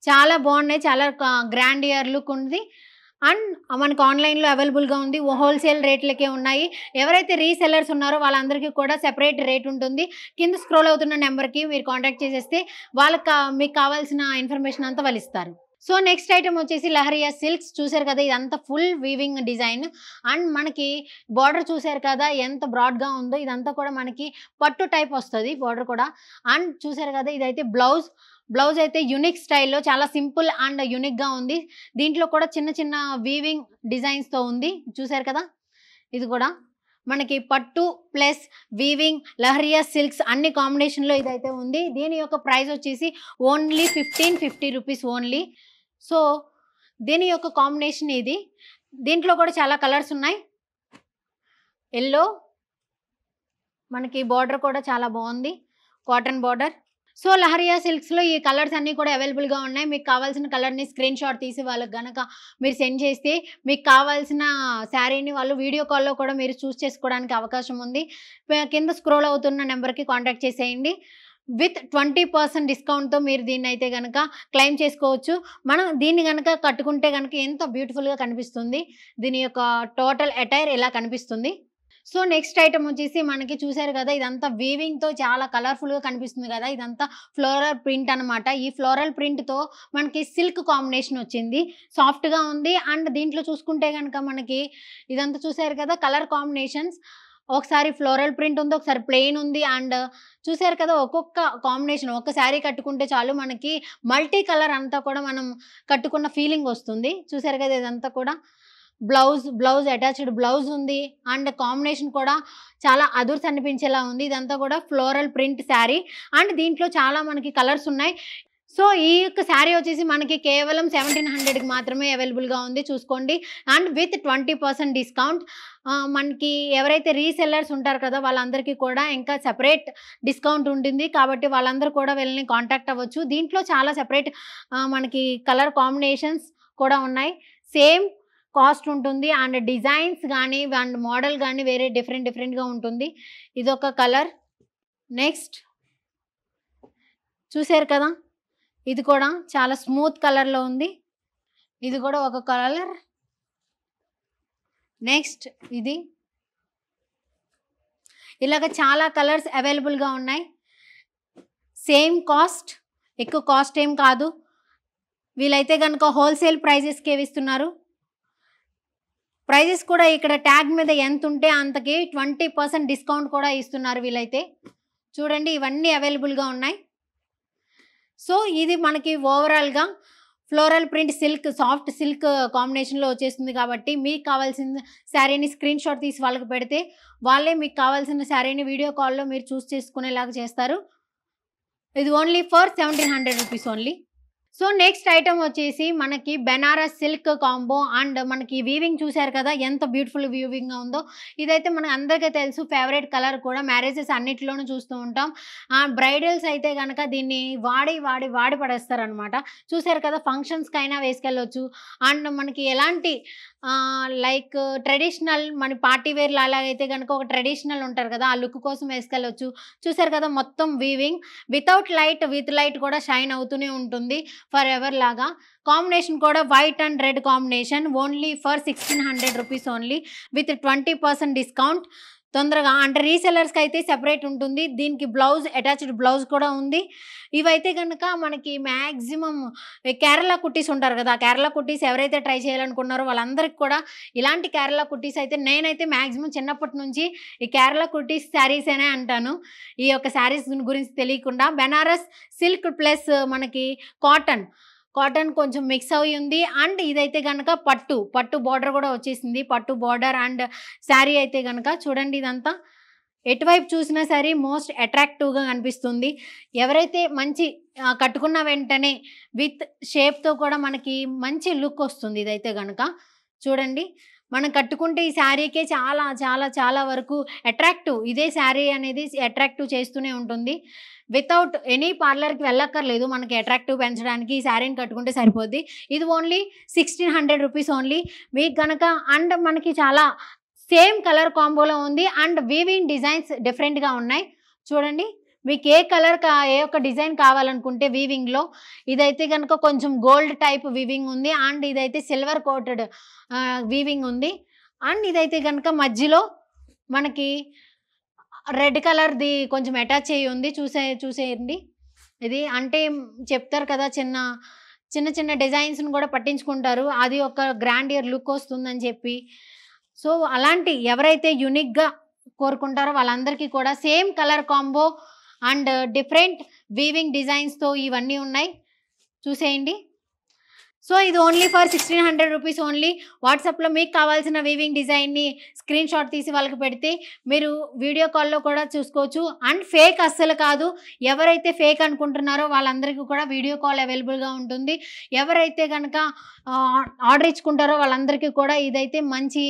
చాలా బాగున్నాయి, చాలా గ్రాండియర్ లుక్ ఉంది. అండ్ మనకు ఆన్లైన్లో అవైలబుల్గా ఉంది, హోల్సేల్ రేట్లకే ఉన్నాయి. ఎవరైతే రీసెల్లర్స్ ఉన్నారో వాళ్ళందరికీ కూడా సెపరేట్ రేట్ ఉంటుంది. కింద స్క్రోల్ అవుతున్న నెంబర్కి మీరు కాంటాక్ట్ చేసేస్తే వాళ్ళకి మీకు కావాల్సిన ఇన్ఫర్మేషన్ అంతా వాళ్ళు ఇస్తారు. సో నెక్స్ట్ ఐటమ్ వచ్చేసి లహరియా సిల్క్స్. చూసారు కదా ఇదంతా ఫుల్ వీవింగ్ డిజైన్ అండ్ మనకి బార్డర్ చూసారు కదా ఎంత బ్రాడ్గా ఉందో. ఇదంతా కూడా మనకి పట్టు టైప్ వస్తుంది బార్డర్ కూడా. అండ్ చూసారు కదా ఇదైతే బ్లౌజ్ అయితే యూనిక్ స్టైల్లో చాలా సింపుల్ అండ్ యూనిక్గా ఉంది. దీంట్లో కూడా చిన్న చిన్న వీవింగ్ డిజైన్స్తో ఉంది. చూసారు కదా ఇది కూడా మనకి పట్టు ప్లస్ వీవింగ్ లహరియా సిల్క్స్ అన్ని కాంబినేషన్లో ఇదైతే ఉంది. దీని యొక్క ప్రైస్ వచ్చేసి ఓన్లీ 1550 రూపీస్ ఓన్లీ. సో దీని యొక్క కాంబినేషన్ ఇది. దీంట్లో కూడా చాలా కలర్స్ ఉన్నాయి. ఎల్లో మనకి బార్డర్ కూడా చాలా బాగుంది, కాటన్ బార్డర్. సో లహరియా సిల్క్స్లో ఈ కలర్స్ అన్నీ కూడా అవైలబుల్గా ఉన్నాయి. మీకు కావాల్సిన కలర్ని స్క్రీన్ షాట్ తీసి వాళ్ళకి గనక మీరు సెండ్ చేస్తే మీకు కావాల్సిన శారీని వాళ్ళు వీడియో కాల్లో కూడా మీరు చూస్ చేసుకోవడానికి అవకాశం ఉంది. కింద స్క్రోల్ అవుతున్న నెంబర్కి కాంటాక్ట్ చేసేయండి. విత్ 20% డిస్కౌంట్తో మీరు దీన్ని అయితే కనుక క్లెయిమ్ చేసుకోవచ్చు. మనం దీన్ని కనుక కట్టుకుంటే కనుక ఎంత బ్యూటిఫుల్గా కనిపిస్తుంది. దీని యొక్క టోటల్ అటైర్ ఎలా కనిపిస్తుంది. సో నెక్స్ట్ ఐటమ్ వచ్చేసి మనకి చూసారు కదా ఇదంతా వీవింగ్తో చాలా కలర్ఫుల్గా కనిపిస్తుంది కదా. ఇదంతా ఫ్లోరల్ ప్రింట్ అనమాట. ఈ ఫ్లోరల్ ప్రింట్తో మనకి సిల్క్ కాంబినేషన్ వచ్చింది, సాఫ్ట్గా ఉంది. అండ్ దీంట్లో చూసుకుంటే కనుక మనకి ఇదంతా చూసారు కదా కలర్ కాంబినేషన్స్. ఒకసారి ఫ్లోరల్ ప్రింట్ ఉంది, ఒకసారి ప్లెయిన్ ఉంది. అండ్ చూసారు కదా ఒక్కొక్క కాంబినేషన్ ఒక్క శారీ కట్టుకుంటే చాలు మనకి మల్టీ కలర్ అంతా కూడా మనం కట్టుకున్న ఫీలింగ్ వస్తుంది. చూసారు కదా ఇదంతా కూడా బ్లౌజ్ అటాచ్డ్ బ్లౌజ్ ఉంది. అండ్ కాంబినేషన్ కూడా చాలా అదుర్స్ అనిపించేలా ఉంది. ఇదంతా కూడా ఫ్లోరల్ ప్రింట్ శారీ అండ్ దీంట్లో చాలా మనకి కలర్స్ ఉన్నాయి. సో ఈ యొక్క శారీ వచ్చేసి మనకి కేవలం 1700కి మాత్రమే అవైలబుల్గా ఉంది, చూసుకోండి. And with 20% discount. మనకి ఎవరైతే రీసెల్లర్స్ ఉంటారు కదా వాళ్ళందరికీ కూడా ఇంకా సెపరేట్ డిస్కౌంట్ ఉంటుంది. కాబట్టి వాళ్ళందరూ కూడా వీళ్ళని కాంటాక్ట్ అవ్వచ్చు. దీంట్లో చాలా సెపరేట్ మనకి కలర్ కాంబినేషన్స్ కూడా ఉన్నాయి. సేమ్ కాస్ట్ ఉంటుంది అండ్ డిజైన్స్ కానీ అండ్ మోడల్ కానీ వేరే డిఫరెంట్గా ఉంటుంది. ఇదొక కలర్. నెక్స్ట్ చూసారు కదా ఇది కూడా చాలా స్మూత్ కలర్లో ఉంది. ఇది కూడా ఒక కలర్. నెక్స్ట్ ఇది ఇలాగ చాలా కలర్స్ అవైలబుల్గా ఉన్నాయి. సేమ్ కాస్ట్, ఎక్కువ కాస్ట్ ఏం కాదు. వీళ్ళైతే కనుక హోల్సేల్ ప్రైజెస్కే ఇస్తున్నారు. ప్రైజెస్ కూడా ఇక్కడ ట్యాగ్ మీద ఎంత ఉంటే అంతకి 20% డిస్కౌంట్ కూడా ఇస్తున్నారు వీళ్ళైతే. చూడండి ఇవన్నీ అవైలబుల్గా ఉన్నాయి. సో ఇది మనకి ఓవరాల్గా floral print silk soft silk కాంబినేషన్లో వచ్చేస్తుంది. కాబట్టి మీకు కావాల్సిన శారీని స్క్రీన్ షాట్ తీసి వాళ్ళకి పెడితే వాళ్ళే మీకు కావాల్సిన శారీని వీడియో కాల్లో మీరు చూస్ చేసుకునేలాగా చేస్తారు. ఇది only for 1700 rupees only. So next item వచ్చేసి మనకి బెనారస్ సిల్క్ కాంబో అండ్ మనకి వీవింగ్ చూసారు కదా ఎంత బ్యూటిఫుల్ వీవింగ్గా ఉందో. ఇదైతే మనకు అందరికీ తెలుసు, ఫేవరెట్ కలర్ కూడా మ్యారేజెస్ అన్నిటిలోనూ చూస్తూ ఉంటాం. బ్రైడల్స్ అయితే కనుక దీన్ని వాడి పడేస్తారనమాట. చూసారు కదా ఫంక్షన్స్కి అయినా వేసుకెళ్ళవచ్చు. అండ్ మనకి ఎలాంటి లైక్ ట్రెడిషనల్ మన పార్టీ వేర్ అలాగైతే కనుక ఒక ట్రెడిషనల్ ఉంటారు కదా ఆ లుక్ కోసం వేసుకెళ్ళవచ్చు. చూసారు కదా మొత్తం weaving without light with light కూడా షైన్ అవుతూనే ఉంటుంది ఫర్ ఎవర్ లాగా. కాంబినేషన్ కూడా white and red combination only for 1600 rupees only with 20% discount. తొందరగా అంటే రీసెల్లర్స్కి అయితే సెపరేట్ ఉంటుంది. దీనికి బ్లౌజ్ అటాచ్డ్ బ్లౌజ్ కూడా ఉంది. ఇవైతే కనుక మనకి మ్యాక్సిమం కేరళ కుట్టీస్ ఉంటారు కదా, కేరళ కుట్టీస్ ఎవరైతే ట్రై చేయాలనుకున్నారో వాళ్ళందరికీ కూడా ఇలాంటి కేరళ కుట్టీస్ అయితే నేనైతే మ్యాక్సిమం చిన్నప్పటి నుంచి ఈ కేరళ కుట్టీస్ శారీస్ అనే అంటాను. ఈ యొక్క శారీస్ గురించి తెలియకుండా బెనారస్ సిల్క్ ప్లస్ మనకి కాటన్ కొంచెం మిక్స్ అయి ఉంది. అండ్ ఇదైతే కనుక పట్టు బార్డర్ కూడా వచ్చేసింది. పట్టు బార్డర్ అండ్ శారీ అయితే కనుక చూడండి ఇదంతా ఎటువైపు చూసినా సరే మోస్ట్ అట్రాక్టివ్గా కనిపిస్తుంది. ఎవరైతే మంచి కట్టుకున్న వెంటనే విత్ షేప్తో కూడా మనకి మంచి లుక్ వస్తుంది. ఇదైతే కనుక చూడండి మనం కట్టుకుంటే ఈ శారీకే చాలా చాలా చాలా వరకు అట్రాక్టివ్, ఇదే శారీ అనేది అట్రాక్టివ్ చేస్తూనే ఉంటుంది. వితౌట్ ఎనీ పార్లర్కి వెళ్ళక్కర్లేదు మనకి అట్రాక్టివ్ పెంచడానికి. ఈ శారీని కట్టుకుంటే సరిపోద్ది. ఇది ఓన్లీ 1600 రూపీస్ ఓన్లీ మీకు కనుక. అండ్ మనకి చాలా సేమ్ కలర్ కాంబోలో ఉంది. అండ్ వీవింగ్ డిజైన్స్ డిఫరెంట్‌గా ఉన్నాయి. చూడండి. మీకు ఏ ఒక్క డిజైన్ కావాలనుకుంటే వీవింగ్‌లో ఇదైతే గనుక కొంచెం గోల్డ్ టైప్ వీవింగ్ ఉంది. అండ్ ఇదైతే సిల్వర్ కోటెడ్ వీవింగ్ ఉంది. అండ్ ఇదైతే గనుక మధ్యలో మనకి రెడ్ కలర్‌ది కొంచెం అటాచ్ అయ్యి ఉంది. చూసేయండి. ఇది అంటే చెప్తారు కదా! చిన్న డిజైన్స్‌ని కూడా పట్టించుకుంటారు. అది ఒక గ్రాండియర్ లుక్ వస్తుందని చెప్పి. సో, అలాంటి ఎవరైతే యూనిక్‌గా కోరుకుంటారో వాళ్ళందరికీ కూడా same colour combo and different weaving డిజైన్స్‌తో ఇవన్నీ ఉన్నాయి. చూసేయండి. సో, ఇది ఓన్లీ ఫర్ 1600 రూపీస్ ఓన్లీ. వాట్సాప్‌లో మీకు కావాల్సిన వీవింగ్ డిజైన్‌ని స్క్రీన్‌షాట్ తీసి వాళ్ళకి పెడితే మీరు వీడియో కాల్‌లో కూడా చూసుకోవచ్చు. అండ్ ఫేక్ అస్సలు కాదు. ఎవరైతే ఫేక్ అనుకుంటున్నారో వాళ్ళందరికీ కూడా వీడియో కాల్ అవైలబుల్‌గా ఉంటుంది. ఎవరైతే గనక ఆర్డర్ ఇచ్చుకుంటారో వాళ్ళందరికీ కూడా ఇదైతే మంచి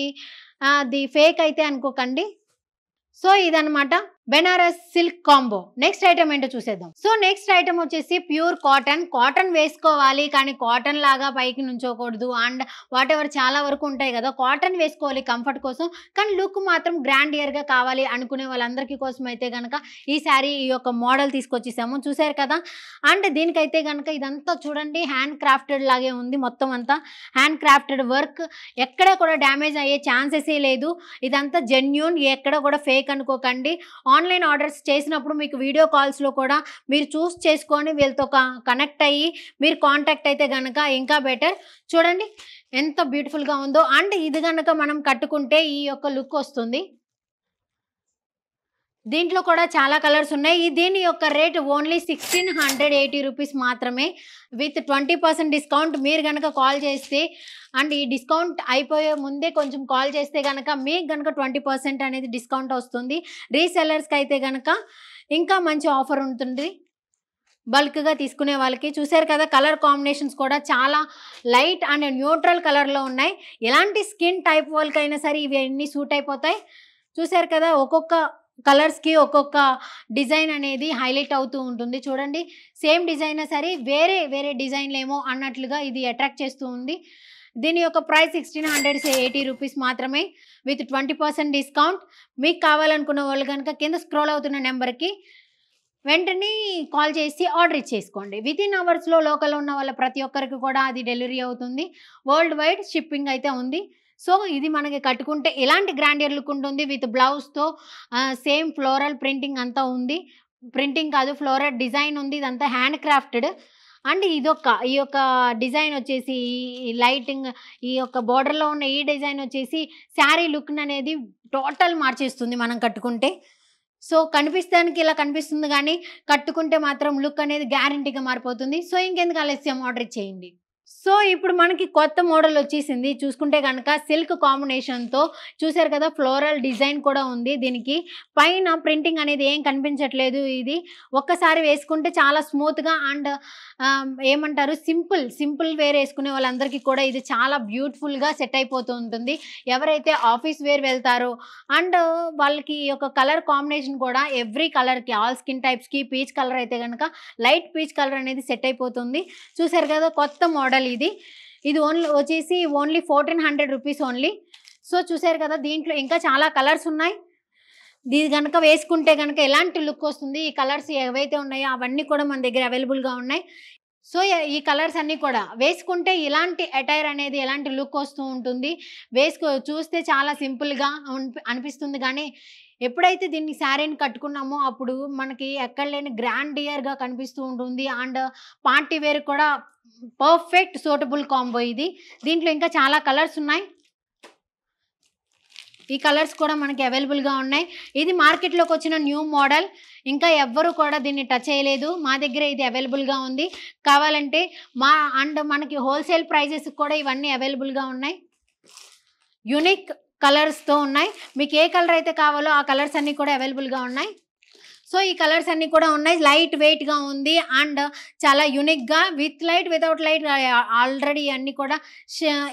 అది ఫేక్ అయితే అనుకోకండి. సో, ఇదనమాట Banaras silk combo. Next item ఏంటో చూసేద్దాం. సో, నెక్స్ట్ ఐటెమ్ వచ్చేసి ప్యూర్ కాటన్. కాటన్ వేసుకోవాలి కానీ కాటన్ లాగా పైకి నుంచోకూడదు. అండ్ వాటెవర్ చాలా వరకు ఉంటాయి కదా! కాటన్ వేసుకోవాలి కంఫర్ట్ కోసం. కానీ లుక్ మాత్రం గ్రాండియర్‌గా కావాలి అనుకునే వాళ్ళందరికీ కోసం అయితే గనక ఈ శారీ ఈ యొక్క మోడల్ తీసుకొచ్చేసాము. చూసారు కదా! అండ్ దీనికైతే గనక ఇదంతా చూడండి హ్యాండ్ క్రాఫ్టెడ్ లాగే ఉంది మొత్తం అంతా. Hand crafted work. ఎక్కడ కూడా డ్యామేజ్ అయ్యే ఛాన్సెసే లేదు. ఇదంతా జెన్యూన్. ఎక్కడ కూడా ఫేక్ అనుకోకండి. ఆన్‌లైన్ ఆర్డర్స్ చేసినప్పుడు మీకు వీడియో కాల్స్‌లో కూడా మీరు చూస్ చేసుకొని వీళ్ళతో కనెక్ట్ అయ్యి మీరు కాంటాక్ట్ అయితే గనక ఇంకా బెటర్. చూడండి ఎంత బ్యూటిఫుల్‌గా ఉందో. అండ్ ఇది గనక మనం కట్టుకుంటే ఈ యొక్క లుక్ వస్తుంది. దీంట్లో కూడా చాలా కలర్స్ ఉన్నాయి. దీని యొక్క రేట్ ఓన్లీ 1680 రూపీస్ మాత్రమే. With 20% discount. మీరు గనక కాల్ చేస్తే అండ్ ఈ డిస్కౌంట్ అయిపోయే ముందే కొంచెం కాల్ చేస్తే గనక మీకు గనక 20% అనేది డిస్కౌంట్ వస్తుంది. రీసెల్లర్స్‌కి అయితే గనక ఇంకా మంచి ఆఫర్ ఉంటుంది. బల్క్‌గా తీసుకునే వాళ్ళకి. చూసారు కదా! కలర్ కాంబినేషన్స్ కూడా చాలా లైట్ అండ్ న్యూట్రల్ కలర్‌లో ఉన్నాయి. ఎలాంటి స్కిన్ టైప్ వాళ్ళకైనా సరే ఇవన్నీ సూట్ అయిపోతాయి. చూసారు కదా! ఒక్కొక్క కలర్స్‌కి ఒక్కొక్క డిజైన్ అనేది హైలైట్ అవుతూ ఉంటుంది. చూడండి సేమ్ డిజైనే సరే వేరే డిజైన్‌లేమో అన్నట్లుగా ఇది అట్రాక్ట్ చేస్తూ ఉంది. దీని యొక్క ప్రైస్ 1680 రూపీస్ మాత్రమే విత్ 20% డిస్కౌంట్. మీకు కావాలనుకున్న వాళ్ళు గనక కింద స్క్రోల్ అవుతున్న నెంబర్‌కి వెంటనే కాల్ చేసి ఆర్డర్ ఇచ్చేసుకోండి. వితిన్ అవర్స్‌లో లోకల్‌లో ఉన్న వాళ్ళ ప్రతి ఒక్కరికి కూడా అది డెలివరీ అవుతుంది. వరల్డ్ వైడ్ షిప్పింగ్ అయితే ఉంది. సో, ఇది మనకి కట్టుకుంటే ఎలాంటి గ్రాండియర్ లుక్ ఉంటుంది విత్ బ్లౌజ్‌తో సేమ్ ఫ్లోరల్ ప్రింటింగ్ అంతా ఉంది. ప్రింటింగ్ కాదు ఫ్లోరల్ డిజైన్ ఉంది. ఇదంతా హ్యాండ్ క్రాఫ్టెడ్. అండ్ ఈ యొక్క డిజైన్ వచ్చేసి ఈ లైటింగ్ ఈ యొక్క బోర్డర్‌లో ఉన్న ఈ డిజైన్ వచ్చేసి శారీ లుక్‌ననేది టోటల్ మార్చేస్తుంది మనం కట్టుకుంటే. సో, కనిపిస్తానికి ఇలా కనిపిస్తుంది గానీ, కట్టుకుంటే మాత్రం లుక్ అనేది గ్యారంటీగా మారిపోతుంది. సో, ఇంకెందుకు ఆలస్యం ఆర్డర్ ఇచ్చేయండి. సో, ఇప్పుడు మనకి కొత్త మోడల్ వచ్చేసింది. చూసుకుంటే గనక సిల్క్ కాంబినేషన్‌తో చూసారు కదా! ఫ్లోరల్ డిజైన్ కూడా ఉంది దీనికి. పైన ప్రింటింగ్ అనేది ఏం కనిపించట్లేదు ఇది. ఒక్కసారి వేసుకుంటే చాలా స్మూత్‌గా అండ్ ఏమంటారు సింపుల్ వేర్ ఏసుకునే వాళ్ళందరికీ కూడా ఇది చాలా బ్యూటిఫుల్‌గా సెట్ అయిపోతూ ఉంటుంది. ఎవరైతే ఆఫీస్ వేర్ వెళ్తారో అండ్ వాళ్ళకి ఈ యొక్క కలర్ కాంబినేషన్ కూడా ఎవ్రీ కలర్‌కి ఆల్ స్కిన్ టైప్స్‌కి పీచ్ కలర్ అయితే గనక లైట్ పీచ్ కలర్ అనేది సెట్ అయిపోతుంది. చూసారు కదా! కొత్త మోడల్ ఇది. ఇది ఓన్లీ 1400 రూపీస్ ఓన్లీ. సో, చూసారు కదా! దీంట్లో ఇంకా చాలా కలర్స్ ఉన్నాయి. ఇది గనక వేసుకుంటే గనక ఎలాంటి లుక్ వస్తుంది. ఈ కలర్స్ ఏవైతే ఉన్నాయో అవన్నీ కూడా మన దగ్గర అవైలబుల్‌గా ఉన్నాయి. సో, ఈ కలర్స్ అన్నీ కూడా వేసుకుంటే ఇలాంటి అటైర్ అనేది ఎలాంటి లుక్ వస్తూ ఉంటుంది. చూస్తే చాలా సింపుల్‌గా అనిపిస్తుంది గానీ, ఎప్పుడైతే దీన్ని శారీని కట్టుకున్నామో అప్పుడు మనకి ఎక్కడ లేని గ్రాండియర్‌గా కనిపిస్తూ ఉంటుంది. అండ్ పార్టీ వేర్ కూడా పర్ఫెక్ట్ సూటబుల్ కాంబో ఇది. దీంట్లో ఇంకా చాలా కలర్స్ ఉన్నాయి. ఈ కలర్స్ కూడా మనకి అవైలబుల్‌గా ఉన్నాయి. ఇది మార్కెట్‌లోకి వచ్చిన న్యూ మోడల్. ఇంకా ఎవ్వరు కూడా దీన్ని టచ్ చేయలేదు. మా దగ్గర ఇది అవైలబుల్‌గా ఉంది. కావాలంటే మనకి హోల్‌సేల్ ప్రైజెస్‌కి కూడా ఇవన్నీ అవైలబుల్‌గా ఉన్నాయి. యూనిక్ కలర్స్‌తో ఉన్నాయి. మీకు ఏ కలర్ అయితే కావాలో ఆ కలర్స్ అన్నీ కూడా అవైలబుల్‌గా ఉన్నాయి. సో ఈ కలర్స్ అన్నీ కూడా ఉన్నాయి. లైట్ వెయిట్‌గా ఉంది అండ్ చాలా యూనిక్‌గా with light, without light already అన్నీ కూడా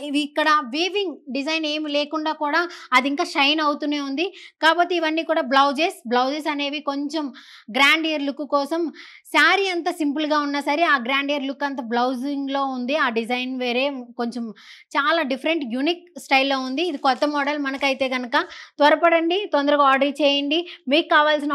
ఇవి ఇక్కడ వీవింగ్ డిజైన్ ఏమి లేకుండా కూడా అది ఇంకా షైన్ అవుతూనే ఉంది. కాకపోతే ఇవన్నీ కూడా బ్లౌజెస్ అనేవి కొంచెం గ్రాండియర్ లుక్ కోసం శారీ అంతా సింపుల్‌గా ఉన్నా సరే ఆ గ్రాండియర్ లుక్ అంతా బ్లౌజింగ్‌లో ఉంది. ఆ డిజైన్ వేరే కొంచెం చాలా డిఫరెంట్ యూనిక్ స్టైల్‌లో ఉంది. ఇది కొత్త మోడల్. మనకైతే గనక త్వరపడండి, తొందరగా ఆర్డర్ చేయండి. మీకు కావాల్సిన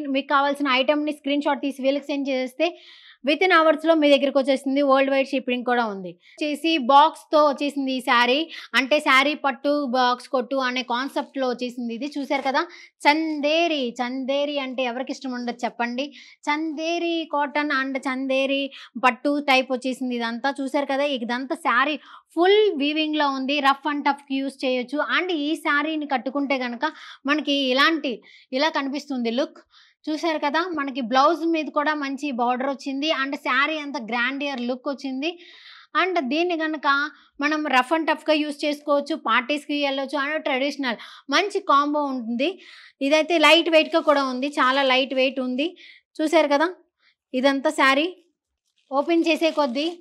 మీకు కావాల్సిన ఐటెంని స్క్రీన్ షాట్ తీసి వీళ్ళకి సెండ్ చేస్తే వితిన్ అవర్స్‌లో మీ దగ్గరికి వచ్చేస్తుంది. వరల్డ్ వైడ్ షిప్పింగ్ కూడా ఉంది. వచ్చేసి బాక్స్‌తో వచ్చేసింది ఈ శారీ. అంటే శారీ పట్టు బాక్స్ కొట్టు అనే కాన్సెప్ట్‌లో వచ్చేసింది ఇది. చూసారు కదా! చందేరి అంటే ఎవరికి ఇష్టం ఉండదు చెప్పండి. చందేరి కాటన్ అండ్ చందేరి పట్టు టైప్ వచ్చేసింది ఇదంతా. చూసారు కదా! ఇదంతా శారీ ఫుల్ వీవింగ్‌లో ఉంది. రఫ్ అండ్ టఫ్‌కి యూజ్ చేయొచ్చు. అండ్ ఈ శారీని కట్టుకుంటే గనక మనకి ఇలా కనిపిస్తుంది లుక్. చూసారు కదా! మనకి బ్లౌజ్ మీద కూడా మంచి బార్డర్ వచ్చింది. అండ్ శారీ అంతా గ్రాండియర్ లుక్ వచ్చింది. అండ్ దీన్ని గనక మనం రఫ్ అండ్ టఫ్‌గా యూజ్ చేసుకోవచ్చు. పార్టీస్‌కి ఎళ్ళొచ్చు. అండ్ ట్రెడిషనల్ మంచి కాంబో ఉంటుంది. ఇదైతే లైట్ వెయిట్‌గా కూడా ఉంది. చాలా లైట్ వెయిట్ ఉంది. చూసారు కదా! ఇదంతా శారీ ఓపెన్ చేసే కొద్దీ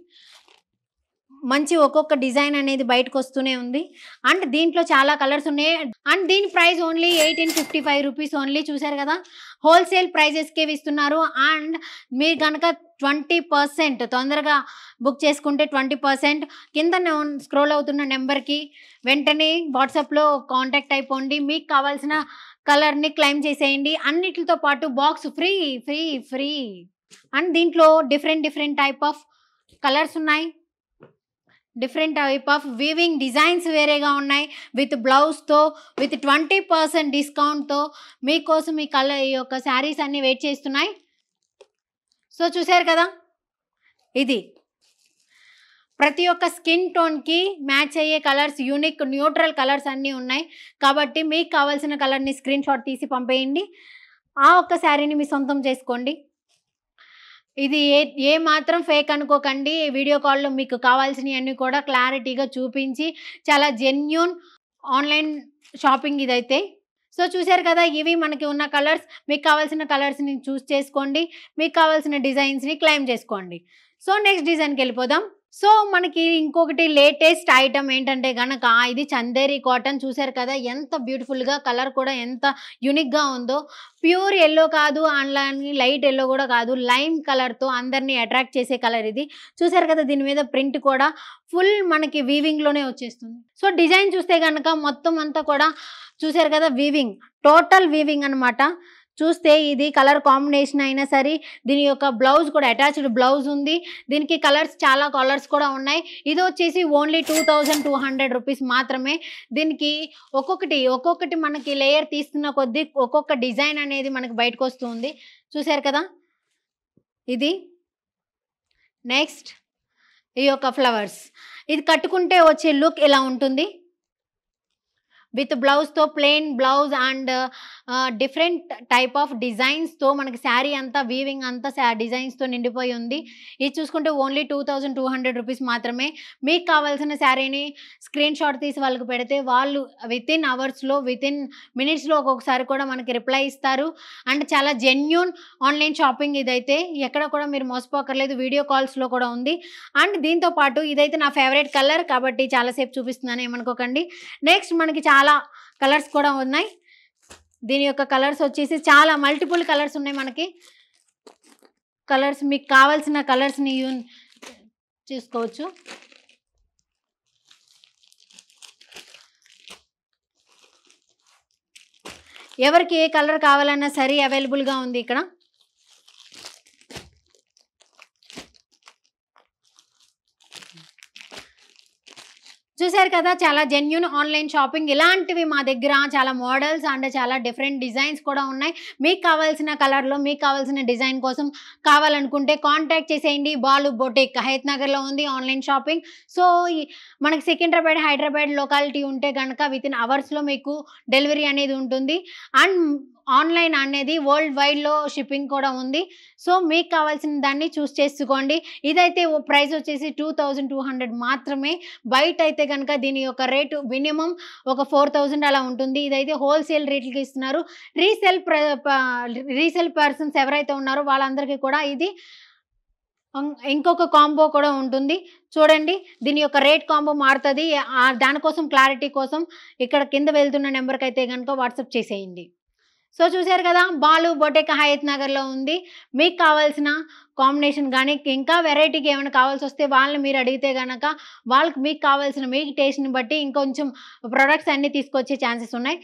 మంచి ఒక్కొక్క డిజైన్ అనేది బయటకొస్తూనే ఉంది. అండ్ దీంట్లో చాలా కలర్స్ ఉన్నాయి. అండ్ దీని ప్రైస్ ఓన్లీ 1855 రూపీస్ ఓన్లీ. చూసారు కదా! హోల్‌సేల్ ప్రైజెస్‌కే ఇస్తున్నారు. అండ్ మీరు గనక 20% తొందరగా బుక్ చేసుకుంటే 20% కింద స్క్రోల్ అవుతున్న నెంబర్‌కి వెంటనే వాట్సాప్‌లో కాంటాక్ట్ అయిపోండి. మీకు కావాల్సిన కలర్‌ని క్లెయిమ్ చేసేయండి. అన్నిటితో పాటు బాక్స్ ఫ్రీ. అండ్ దీంట్లో డిఫరెంట్ టైప్ ఆఫ్ కలర్స్ ఉన్నాయి. Different type of weaving designs వేరేగా ఉన్నాయి. విత్ బ్లౌజ్‌తో విత్ 20% డిస్కౌంట్‌తో మీకోసం ఈ యొక్క శారీస్ అన్నీ వెయిట్ చేస్తున్నాయి. సో చూసారు కదా! ఇది ప్రతి ఒక్క స్కిన్ టోన్‌కి మ్యాచ్ అయ్యే కలర్స్ యూనిక్ న్యూట్రల్ కలర్స్ అన్నీ ఉన్నాయి. కాబట్టి మీకు కావాల్సిన కలర్‌ని స్క్రీన్ షాట్ తీసి పంపేయండి. ఆ ఒక్క శారీని మీ సొంతం చేసుకోండి. ఇది ఏ మాత్రం ఫేక్ అనుకోకండి. వీడియో కాల్‌లో మీకు కావాల్సినయన్నీ కూడా క్లారిటీగా చూపించి చాలా జెన్యూన్ ఆన్‌లైన్ షాపింగ్ ఇదైతే. సో చూసారు కదా! ఇవి మనకి ఉన్న కలర్స్. మీకు కావాల్సిన కలర్స్‌ని చూస్ చేసుకోండి. మీకు కావాల్సిన డిజైన్స్‌ని క్లెయిమ్ చేసుకోండి. సో నెక్స్ట్ డిజైన్‌కెళ్ళిపోదాం. సో మనకి ఇంకొకటి లేటెస్ట్ ఐటెమ్ ఏంటంటే గనక ఇది చందేరి కాటన్. చూసారు కదా! ఎంత బ్యూటిఫుల్‌గా కలర్ కూడా ఎంత యూనిక్‌గా ఉందో. ప్యూర్ యెల్లో కాదు, అలానే లైట్ యెల్లో కూడా కాదు. లైమ్ కలర్‌తో అందరిని అట్రాక్ట్ చేసే కలర్ ఇది. చూసారు కదా! దీని మీద ప్రింట్ కూడా ఫుల్ మనకి వీవింగ్‌లోనే వచ్చేస్తుంది. సో డిజైన్ చూస్తే గనక మొత్తం అంతా కూడా చూసారు కదా! టోటల్ వీవింగ్ అనమాట. చూస్తే ఇది కలర్ కాంబినేషన్ అయినా సరే దీని యొక్క బ్లౌజ్ కూడా అటాచ్డ్ బ్లౌజ్ ఉంది. దీనికి చాలా కలర్స్ కూడా ఉన్నాయి. ఇది వచ్చేసి ఓన్లీ 2200 రూపీస్ మాత్రమే. దీనికి ఒక్కొక్కటి మనకి లేయర్ తీస్తున్న కొద్దీ ఒక్కొక్క డిజైన్ అనేది మనకి బయటకొస్తుంది. చూసారు కదా! ఇది నెక్స్ట్ ఈ యొక్క ఫ్లవర్స్. ఇది కట్టుకుంటే వచ్చే లుక్ ఇలా ఉంటుంది. విత్ బ్లౌజ్‌తో plain blouse and different type of డిజైన్స్‌తో మనకి శారీ అంతా వీవింగ్ అంతా డిజైన్స్‌తో నిండిపోయి ఉంది. ఇది చూసుకుంటే ఓన్లీ 2200 రూపీస్ మాత్రమే. మీకు కావాల్సిన శారీని స్క్రీన్ షాట్ తీసి వాళ్ళకి పెడితే వాళ్ళు వితిన్ మినిట్స్‌లో ఒక్కొక్కసారి కూడా మనకి రిప్లై ఇస్తారు. అండ్ చాలా జెన్యూన్ ఆన్‌లైన్ షాపింగ్ ఇదైతే. ఎక్కడ కూడా మీరు మోసపోక్కర్లేదు. వీడియో కాల్స్‌లో కూడా ఉంది. అండ్ దీంతో పాటు ఇదైతే నా ఫేవరెట్ కలర్ కాబట్టి చాలా సేపు చూపిస్తున్నాను ఏమనుకోకండి. నెక్స్ట్ మనకి చాలా కలర్స్ కూడా ఉన్నాయి. దీని యొక్క కలర్స్ వచ్చేసి చాలా మల్టిపుల్ కలర్స్ ఉన్నాయి మనకి. మీకు కావాల్సిన కలర్స్‌ని చూసుకోవచ్చు. ఎవరికి ఏ కలర్ కావాలన్నా సరే అవైలబుల్‌గా ఉంది ఇక్కడ. చూసారు కదా! చాలా జెన్యూన్ ఆన్‌లైన్ షాపింగ్. ఇలాంటివి మా దగ్గర చాలా మోడల్స్ అండ్ చాలా డిఫరెంట్ డిజైన్స్ కూడా ఉన్నాయి. మీకు కావాల్సిన కలర్‌లో మీకు కావాల్సిన డిజైన్ కోసం కావాలనుకుంటే కాంటాక్ట్ చేసేయండి. బాలు బొటిక్ హయత్ నగర్‌లో ఉంది ఆన్‌లైన్ షాపింగ్. సో మనకి సికింద్రాబాద్, హైదరాబాద్ లొకాలిటీ ఉంటే గనక వితిన్ అవర్స్‌లో మీకు డెలివరీ అనేది ఉంటుంది. అండ్ ఆన్‌లైన్ అనేది వరల్డ్ వైడ్‌లో షిప్పింగ్ కూడా ఉంది. సో, మీకు కావాల్సిన దాన్ని చూస్ చేసుకోండి. ఇదైతే ప్రైస్ వచ్చేసి 2200 మాత్రమే. బయటైతే గనక దీని యొక్క రేటు మినిమమ్ ఒక 4000 అలా ఉంటుంది. ఇదైతే హోల్‌సేల్ రేట్లకి ఇస్తున్నారు. రీసేల్ ప్ర ప రీసేల్ పర్సన్స్ ఎవరైతే ఉన్నారో వాళ్ళందరికీ కూడా ఇది ఇంకొక కాంబో కూడా ఉంటుంది. చూడండి దీని యొక్క రేట్ కాంబో మారుతది. దానికోసం క్లారిటీ కోసం ఇక్కడ కింద వెళ్తున్న నంబర్‌కైతే గనుక వాట్సాప్ చేసేయండి. సో, చూసారు కదా! బాలు బొటెక్ హయత్ నగర్‌లో ఉంది. మీకు కావాల్సిన కాంబినేషన్ గాని, ఇంకా వెరైటీగా ఏమైనా కావాల్సొస్తే వాళ్ళని మీరు అడిగితే గనక వాళ్ళకి మీకు కావాల్సిన మీ టేస్ట్‌ని బట్టి ఇంకొంచెం ప్రొడక్ట్స్ అన్నీ తీసుకొచ్చే ఛాన్సెస్ ఉన్నాయి.